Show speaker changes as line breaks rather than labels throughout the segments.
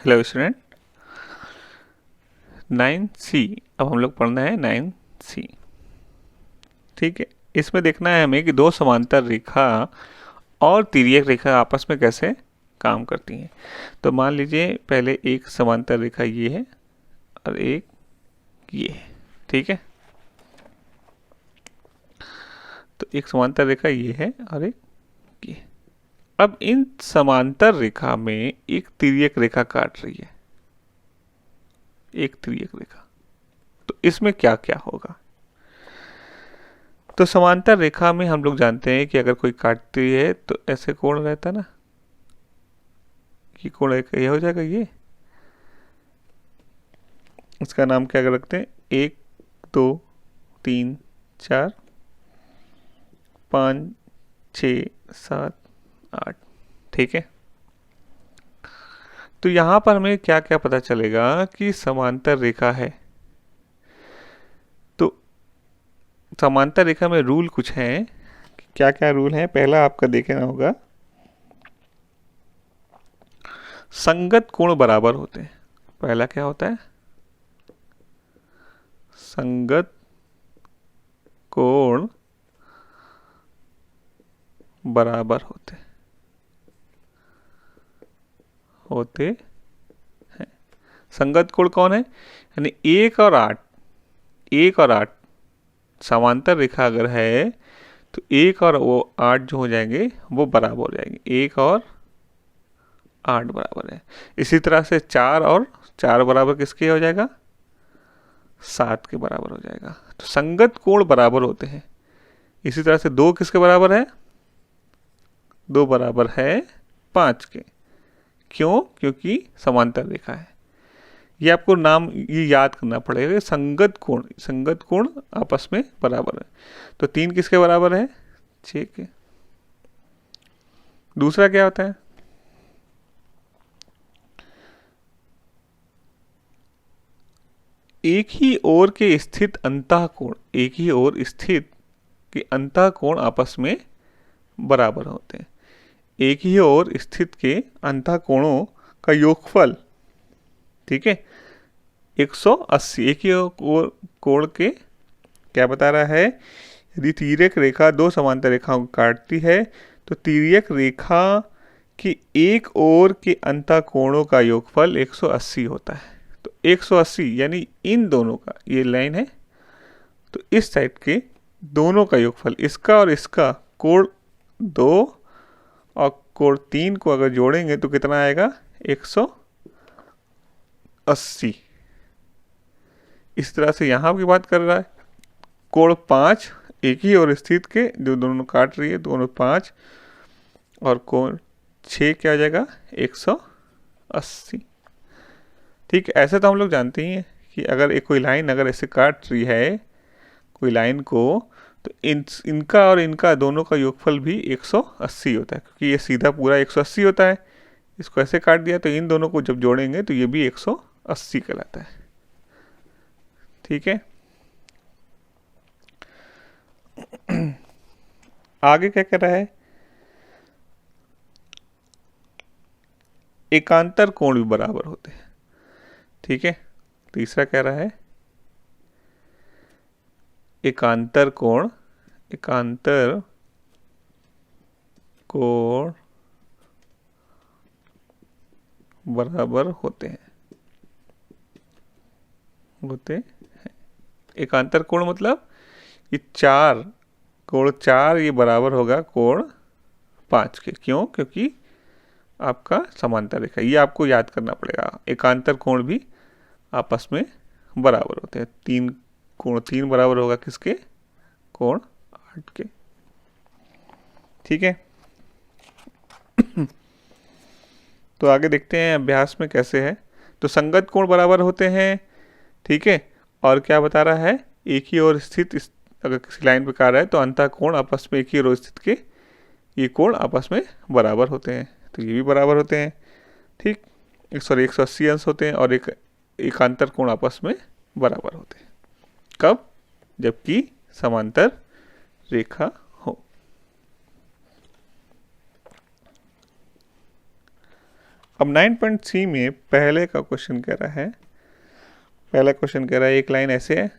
Hello student. 9C। अब हम लोग पढ़ना है 9C। ठीक है। इसमें देखना है हमें कि दो समांतर रेखा और तिर्यक रेखा आपस में कैसे काम करती हैं। तो मान लीजिए पहले एक समांतर रेखा ये है और एक ये है। ठीक है। तो एक समांतर रेखा ये है और एक ये। अब इन समांतर रेखा में एक तिर्यक रेखा काट रही है, एक तिर्यक रेखा। तो इसमें क्या क्या होगा। तो समांतर रेखा में हम लोग जानते हैं कि अगर कोई काटती है तो ऐसे कोण रहता है ना, कि कोण एक ये हो जाएगा। ये इसका नाम क्या रखते हैं, 1 2 3 4 5 6 7 8। ठीक है। तो यहाँ पर हमें क्या क्या पता चलेगा कि समांतर रेखा है। तो समांतर रेखा में रूल कुछ हैं। क्या क्या रूल हैं, पहला आपका देखना होगा, संगत कोण बराबर होते हैं। पहला क्या होता है, संगत कोण बराबर होते हैं। संगत कोण कौन है, यानी 1 और 8। 1 और 8 समांतर रेखा अगर है तो 1 और वो 8 जो हो जाएंगे वो बराबर हो जाएंगे। 1 और 8 बराबर है। इसी तरह से 4 और 4 बराबर किसके हो जाएगा, 7 के बराबर हो जाएगा। तो संगत कोण बराबर होते हैं। इसी तरह से 2 किसके बराबर है, 2 बराबर है 5 के। क्यों, क्योंकि समांतर रेखा है। ये आपको नाम ये याद करना पड़ेगा, संगत कोण। संगत कोण आपस में बराबर है। तो 3 किसके बराबर है, 6 के। दूसरा क्या होता है, एक ही ओर के स्थित अंतःकोण। एक ही ओर स्थित के अंतःकोण आपस में बराबर होते हैं। एक ही ओर स्थित के अंतःकोणों का योगफल, ठीक है, 180। एक ही ओर कोण के क्या बता रहा है, यदि तिर्यक रेखा दो समांतर रेखाओं को काटती है तो तिर्यक रेखा की एक ओर के अंतःकोणों का योगफल 180 होता है। तो 180 यानी इन दोनों का, ये लाइन है तो इस साइड के दोनों का योगफल, इसका और इसका, कोण 2 और कोण 3 को अगर जोड़ेंगे तो कितना आएगा, 180। इस तरह से यहाँ की बात कर रहा है, कोण 5 एक ही और स्थित के जो दोनों काट रही है, दोनों 5 और कोण 6 क्या आ जाएगा, 180। ठीक है। ऐसे तो हम लोग जानते ही हैं कि अगर एक कोई लाइन अगर ऐसे काट रही है कोई लाइन को, तो इनका और इनका दोनों का योगफल भी 180 होता है, क्योंकि ये सीधा पूरा 180 होता है। इसको ऐसे काट दिया तो इन दोनों को जब जोड़ेंगे तो ये भी 180 कहलाता है। ठीक है। आगे क्या कह रहा है, एकांतर कोण भी बराबर होते हैं। ठीक है। तीसरा कह रहा है एकांतर कोण, एकांतर कोण बराबर होते हैं, एकांतर कोण मतलब ये 4 कोण 4 ये बराबर होगा कोण 5 के। क्यों, क्योंकि आपका समांतर रेखा, ये आपको याद करना पड़ेगा। एकांतर कोण भी आपस में बराबर होते हैं। 3 कोण 3 बराबर होगा किसके, कोण 8 के। ठीक है। तो आगे देखते हैं अभ्यास में कैसे है। तो संगत कोण बराबर होते हैं। ठीक है। और क्या बता रहा है, एक ही ओर स्थित अगर किसी लाइन पे कार्य है तो अंतःकोण आपस में एक ही ओर स्थित के ये कोण आपस में बराबर होते हैं। तो ये भी बराबर होते हैं। ठीक, 180 अंश होते हैं और एक एकांतर कोण आपस में बराबर होते हैं। कब, जबकि समांतर रेखा हो। अब 9.3 में पहले का क्वेश्चन कह रहा है, पहला क्वेश्चन कह रहा है एक लाइन ऐसे है,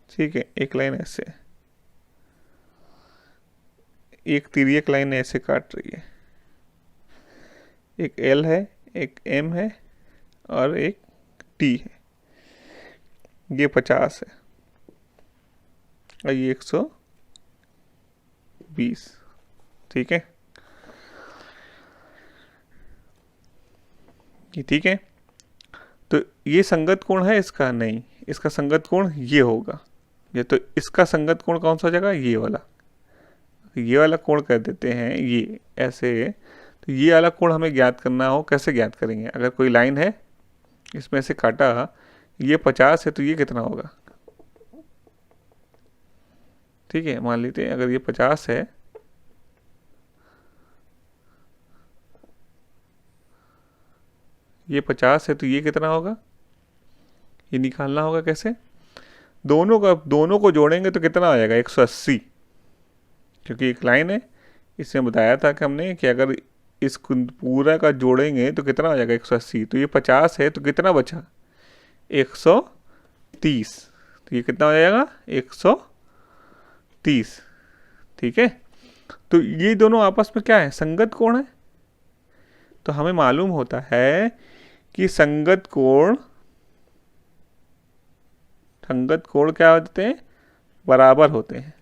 ठीक है, एक लाइन ऐसे है, एक तिर्यक लाइन ऐसे काट रही है, एक एल है, एक एम है और एक टी है, ये 50 है और ये 120, ठीक है, ये ठीक है। तो ये संगत कोण है इसका? नहीं, इसका संगत कोण ये होगा, ये तो इसका संगत कोण कौन सा हो जाएगा? ये वाला, ये वाला कोण कर देते हैं ये ऐसे। तो ये वाला कोण हमें ज्ञात करना हो, कैसे ज्ञात करेंगे? अगर कोई लाइन है इसमें से काटा, ये 50 है तो ये कितना होगा? ठीक है, मान लेते हैं अगर ये 50 है, ये 50 है तो ये कितना होगा? ये निकालना होगा कैसे? दोनों को जोड़ेंगे तो कितना आ जाएगा? 180, क्योंकि एक लाइन है, इसमें बताया था कि हमने कि अगर इस पूरा का जोड़ेंगे तो कितना हो जाएगा? 180। तो ये 50 है तो कितना बचा? 130। तो ये कितना हो जाएगा? 130, ठीक है। तो ये दोनों आपस में क्या है? संगत कोण है। तो हमें मालूम होता है कि संगत कोण क्या होते हैं? बराबर होते हैं।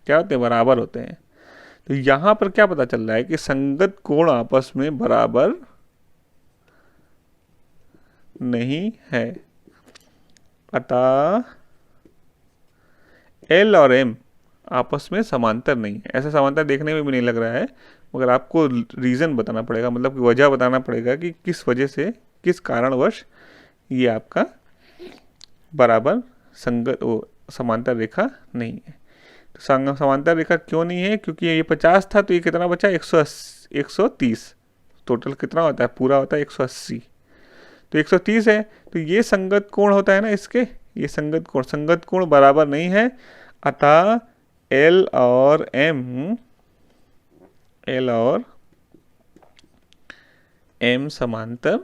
क्या होते हैं? बराबर होते हैं। तो यहां पर क्या पता चल रहा है कि संगत कोण आपस में बराबर नहीं है, अतः एल और एम आपस में समांतर नहीं है। ऐसा समांतर देखने में भी नहीं लग रहा है, मगर आपको रीज़न बताना पड़ेगा, मतलब कि वजह बताना पड़ेगा कि किस वजह से, किस कारणवश ये आपका बराबर समांतर रेखा नहीं है। तो समांतर रेखा क्यों नहीं है? क्योंकि ये 50 था तो ये कितना बचा? 130। टोटल कितना होता है? पूरा होता है 180, तो 130 है। तो ये संगत कोण होता है ना इसके, ये संगत कोण बराबर नहीं है, अतः एल और एम समांतर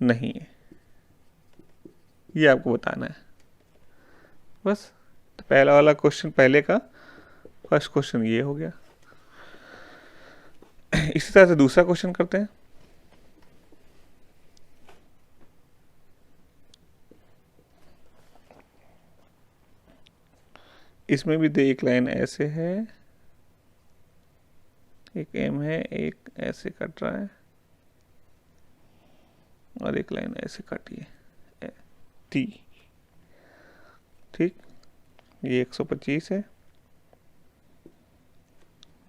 नहीं है। ये आपको बताना है बस। तो पहला वाला क्वेश्चन, पहले का फर्स्ट क्वेश्चन ये हो गया। इसी तरह से दूसरा क्वेश्चन करते हैं। इसमें भी दे एक लाइन ऐसे है, एक एम है, एक ऐसे कट रहा है और एक लाइन ऐसे काटी है टी, ठीक। ये 125 है,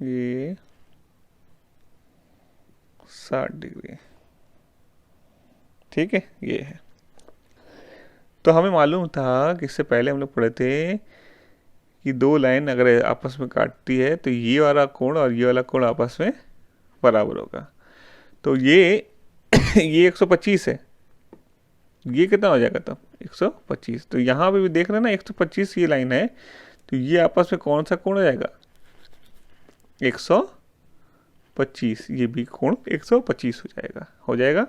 ये 60 डिग्री, ठीक है, ये है। तो हमें मालूम था कि इससे पहले हम लोग पढ़े थे कि दो लाइन अगर आपस में काटती है तो ये वाला कोण और ये वाला कोण आपस में बराबर होगा। तो ये ये 125 है, ये कितना हो जाएगा तब? 125। तो यहाँ पे भी देख रहे हैं ना 125 ये लाइन है, तो ये आपस में कौन सा कोण हो जाएगा? 125। ये भी कोण 125 हो जाएगा।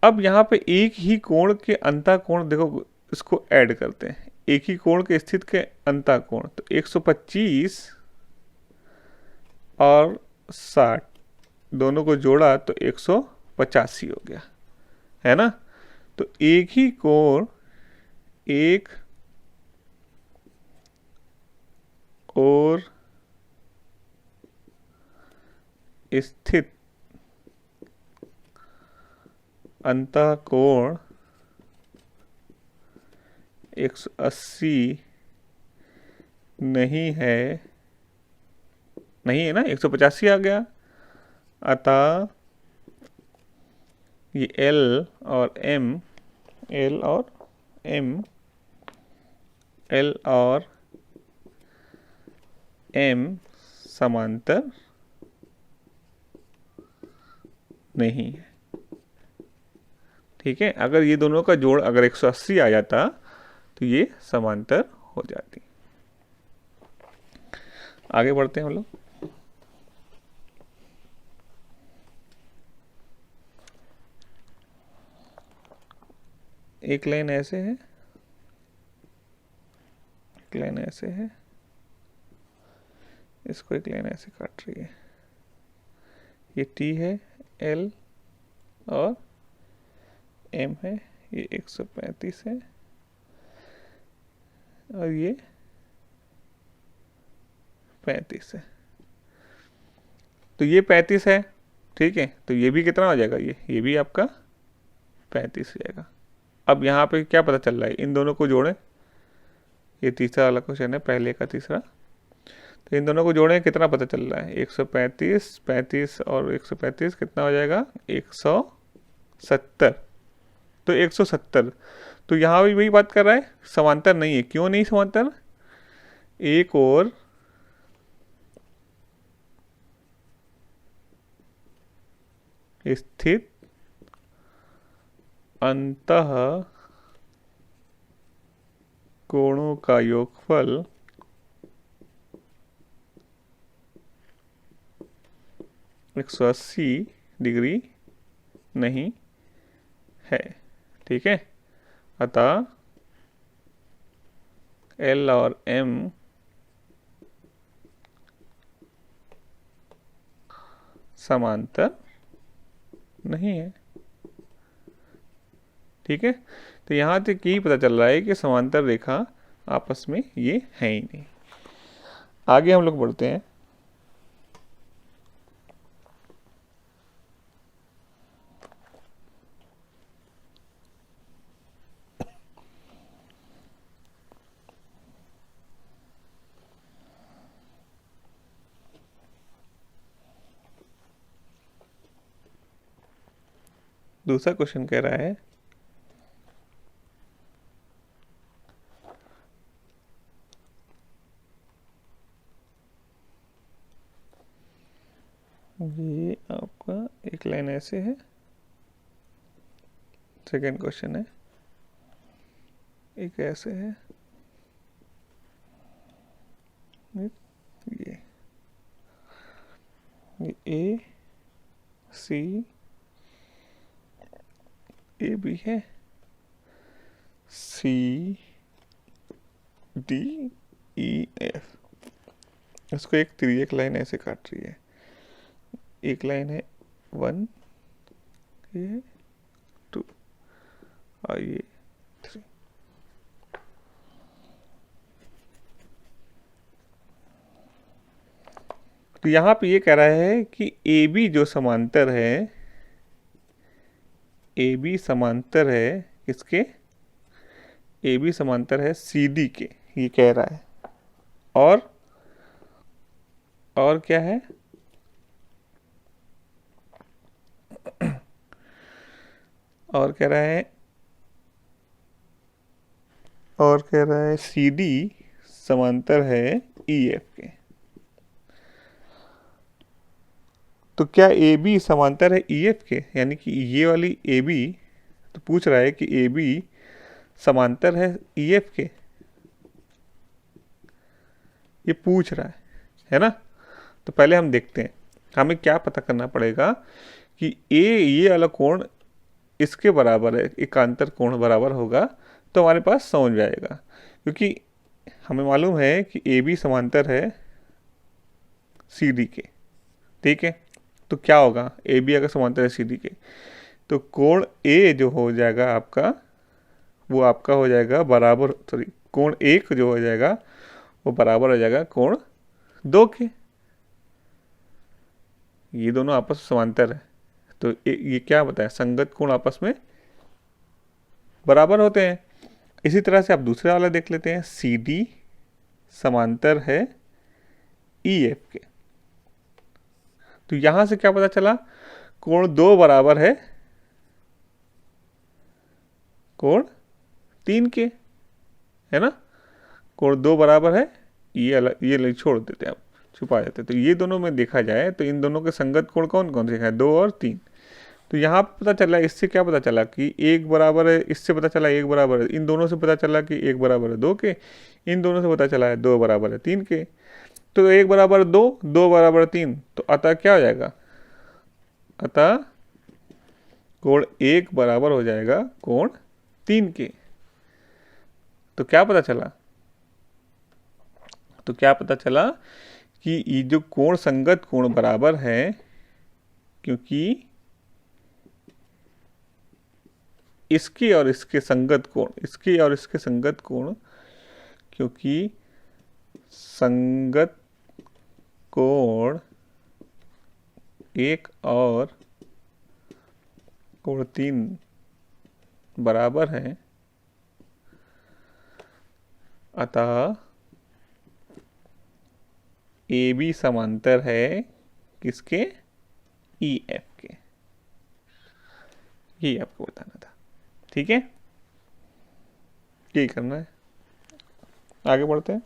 अब यहाँ पे एक ही कोण के अंतः कोण, देखो इसको ऐड करते हैं, एक ही कोण के स्थित के अंतः कोण, तो 125 और 60 दोनों को जोड़ा तो 185 हो गया, है ना। तो एक ही कोण एक और स्थित अंतः कोण 180 नहीं है ना, 185 आ गया। अतः ये एल और एम समांतर नहीं है, ठीक है। अगर ये दोनों का जोड़ अगर 180 आ जाता तो ये समांतर हो जाती। आगे बढ़ते हैं हम लोग। एक लाइन ऐसे है, एक लाइन ऐसे है, इसको एक लाइन ऐसे काट रही है। ये टी है, एल और एम है, ये 135 है और ये 35 है। तो ये 35 है, ठीक है। तो ये भी कितना हो जाएगा, ये भी आपका 35 हो जाएगा। अब यहाँ पे क्या पता चल रहा है, इन दोनों को जोड़ें। ये तीसरा वाला क्वेश्चन है, पहले का तीसरा। तो इन दोनों को जोड़ें, कितना पता चल रहा है, 135, 35 और 135 कितना हो जाएगा, 170। तो 170, तो यहाँ भी वही बात कर रहा है, समांतर नहीं है। क्यों नहीं समांतर, एक और स्थित अंतः कोणों का योगफल 180 डिग्री नहीं है, ठीक है। अतः एल और एम समांतर नहीं है, ठीक है। तो यहाँ तक यही पता चल रहा है कि समांतर रेखा आपस में ये है ही नहीं। आगे हम लोग बढ़ते हैं। दूसरा क्वेश्चन कह रहा है ये आपका एक लाइन ऐसे है। सेकेंड क्वेश्चन है एक ऐसे है, ये ए सी ए भी है, सी डी ई एफ। इसको एक तिर्यक लाइन ऐसे काट रही है। एक लाइन है 1, ये 2 और ये 3। तो यहाँ पे ये कह रहा है कि ए बी जो समांतर है, ए बी समांतर है किसके, ए बी समांतर है सी डी के, ये कह रहा है। और क्या है, और कह रहा है सी डी समांतर है ई एफ के। तो क्या ए बी समांतर है ई एफ के, यानी कि ये वाली ए बी, तो पूछ रहा है कि ए बी समांतर है ई एफ के, ये पूछ रहा है ना। तो पहले हम देखते हैं, हमें क्या पता करना पड़ेगा कि ये वाला कोण इसके बराबर है, एकांतर कोण बराबर होगा, तो हमारे पास समझ में आएगा। क्योंकि हमें मालूम है कि ए बी समांतर है सी डी के, ठीक है। तो क्या होगा, ए बी अगर समांतर है सी डी के, तो कोण ए जो हो जाएगा आपका, वो आपका हो जाएगा बराबर, सॉरी, कोण एक जो हो जाएगा वो बराबर हो जाएगा कोण 2 के। ये दोनों आपस में समांतर है, तो ये क्या बताया, संगत कोण आपस में बराबर होते हैं। इसी तरह से आप दूसरा वाला देख लेते हैं, सी डी समांतर है ई एफ के। तो यहां से क्या पता चला, कोण 2 बराबर है कोण 3 के, है ना। कोण 2 बराबर है, ये छोड़ देते हैं, आप छुपा जाते हैं। तो ये दोनों में देखा जाए तो इन दोनों के संगत कोण कौन कौन से हैं, 2 और 3। तो यहाँ पता चला, इससे क्या पता चला कि 1 बराबर है, इससे पता चला 1 बराबर है, इन दोनों से पता चला कि 1 बराबर है 2 के, इन दोनों से पता चला है 2 बराबर है 3 के। तो 1 बराबर 2, 2 बराबर 3, तो अतः क्या हो जाएगा? अतः कोण 1 बराबर हो जाएगा कोण 3 के। तो क्या पता चला? तो क्या पता चला कि ये जो कोण संगत कोण बराबर है, क्योंकि इसके और इसके संगत कोण, इसके और इसके संगत कोण, क्योंकि संगत कोण 1 और कोण 3 बराबर है, अतः ए बी समांतर है किसके? ई एफ के। ये आपको बताना था, ठीक है? यही करना है। आगे बढ़ते हैं।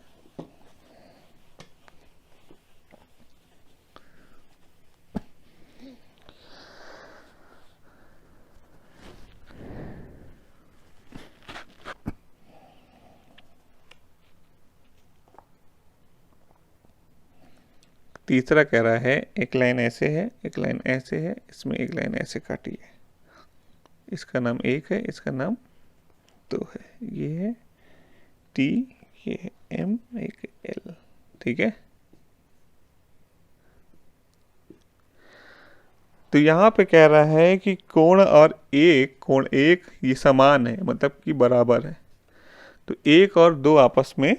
तीसरा कह रहा है एक लाइन ऐसे है, एक लाइन ऐसे है, इसमें एक लाइन ऐसे काटी है। इसका नाम 1 है, इसका नाम 2 है। ये है टी, ये है एम, एक एल, ठीक है? तो यहाँ पे कह रहा है कि कोण कोण एक ये समान है, मतलब कि बराबर है। तो 1 और 2 आपस में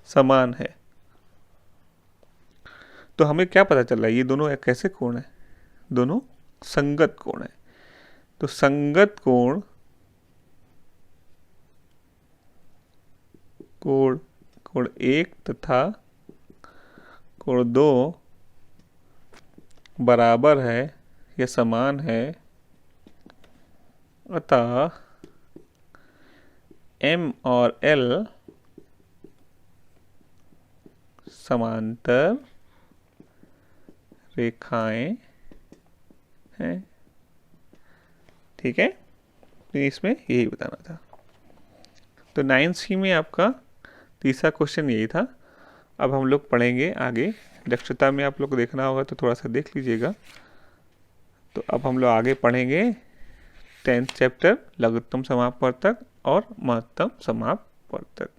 समान है। तो हमें क्या पता चल रहा है? ये दोनों कैसे कोण है? दोनों संगत कोण है। तो संगत कोण कोण 1 तथा कोण 2 बराबर है या समान है, अतः M और L समांतर रेखाएं हैं, ठीक है? तो इसमें यही बताना था। तो 9th में आपका तीसरा क्वेश्चन यही था। अब हम लोग पढ़ेंगे आगे। दक्षता में आप लोग को देखना होगा तो थोड़ा सा देख लीजिएगा। तो अब हम लोग आगे पढ़ेंगे 10th चैप्टर लघुत्तम समापवर्तक और महत्तम समापवर्तक।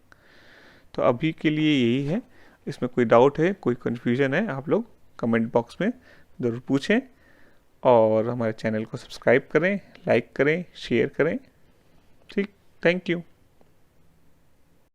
तो अभी के लिए यही है। इसमें कोई डाउट है, कोई कन्फ्यूजन है, आप लोग कमेंट बॉक्स में ज़रूर पूछें और हमारे चैनल को सब्सक्राइब करें, लाइक करें, शेयर करें। ठीक, थैंक यू।